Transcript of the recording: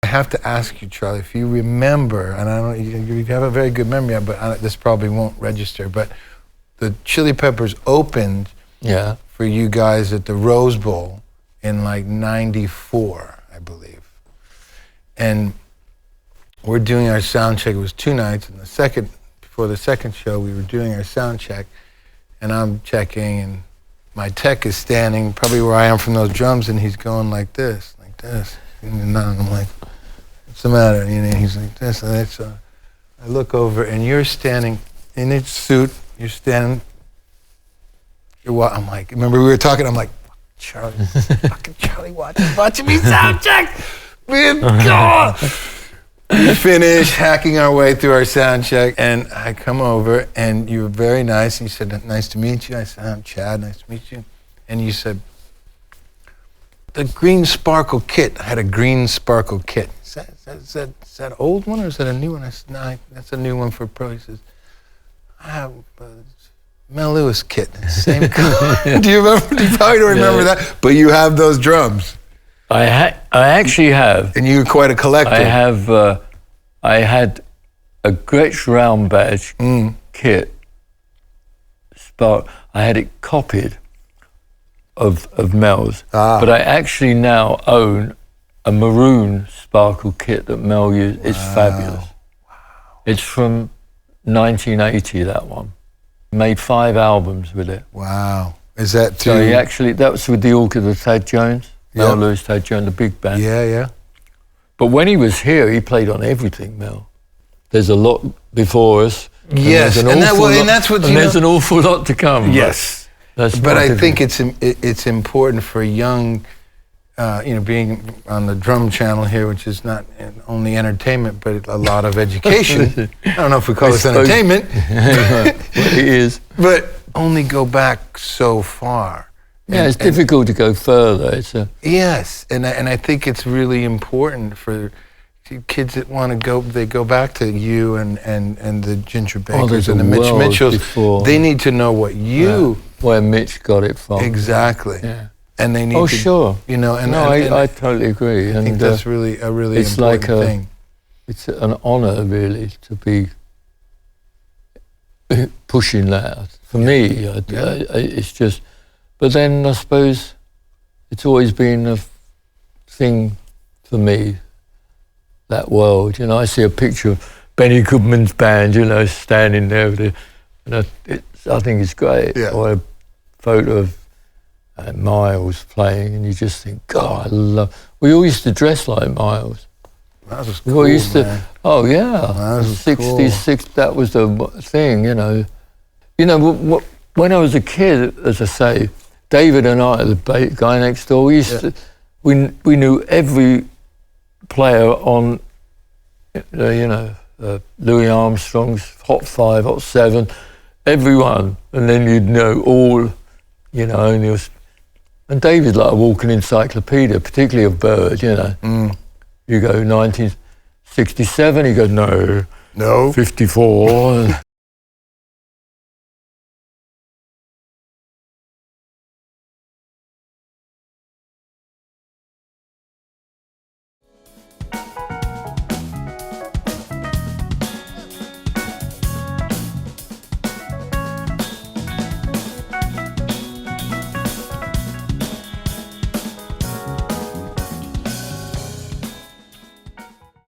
have to ask you, Charlie, if you remember, and I don't, you have a very good memory, but this probably won't register, but the Chili Peppers opened for you guys at the Rose Bowl in like '94, I believe. And we're doing our sound check. It was 2 nights, and before the second show, we were doing our sound check, and I'm checking, and my tech is standing probably where I am from those drums, and he's going like this. And I'm like, what's the matter? And he's like this, and that's. I look over, and you're standing in a suit. You're standing. I'm like, remember we were talking? I'm like, Charlie, fucking Charlie, watching me sound check. God. We finish hacking our way through our sound check, and I come over, and you were very nice. And you said, "Nice to meet you." I said, "I'm Chad. Nice to meet you." And you said, "The green sparkle kit." I had a green sparkle kit. Is that old one or is that a new one? I said, "No, that's a new one for pro." He says, "I have Mel Lewis kit, same color." Do you remember? You probably don't remember that, but you have those drums. I actually have. And you're quite a collector. I had a Gretsch round badge kit. I had it copied of Mel's, but I actually now own a Maroon sparkle kit that Mel used. It's fabulous. Wow. It's from 1980, that one. Made 5 albums with it. Wow. Is that too? So that was with the orchestra of Tad Jones. Mel Lewis, Tad Jones, the big band. Yeah. But when he was here, he played on everything, Mel. There's a lot before us. Yes, and there's an awful lot to come. Yes, but I think it's important for young, being on the drum channel here, which is not only entertainment, but a lot of education. I don't know if we call this entertainment. It is. But only go back so far. Yeah, it's difficult to go further. Yes, and I think it's really important for kids that want to go. They go back to you and the Ginger Bakers and the Mitch Mitchells. Before. They need to know what where Mitch got it from. Exactly. Yeah. And they need to. Sure. I totally agree. I think that's really a really important thing. It's an honor, really, to be pushing that. For me, it's just. But then I suppose it's always been a thing for me, that world. I see a picture of Benny Goodman's band, standing there with it, and I think it's great. Yeah. Or a photo of Miles playing, and you just think, God, we all used to dress like Miles. That was cool, man. Oh yeah, that was 66. Cool. That was the thing, When I was a kid, as I say, David and I, the guy next door, we knew every player on, Louis Armstrong's Hot 5, Hot 7, everyone, and then you'd know all, and David like a walking encyclopedia, particularly of Bird, You go 1967, he goes, no, 54.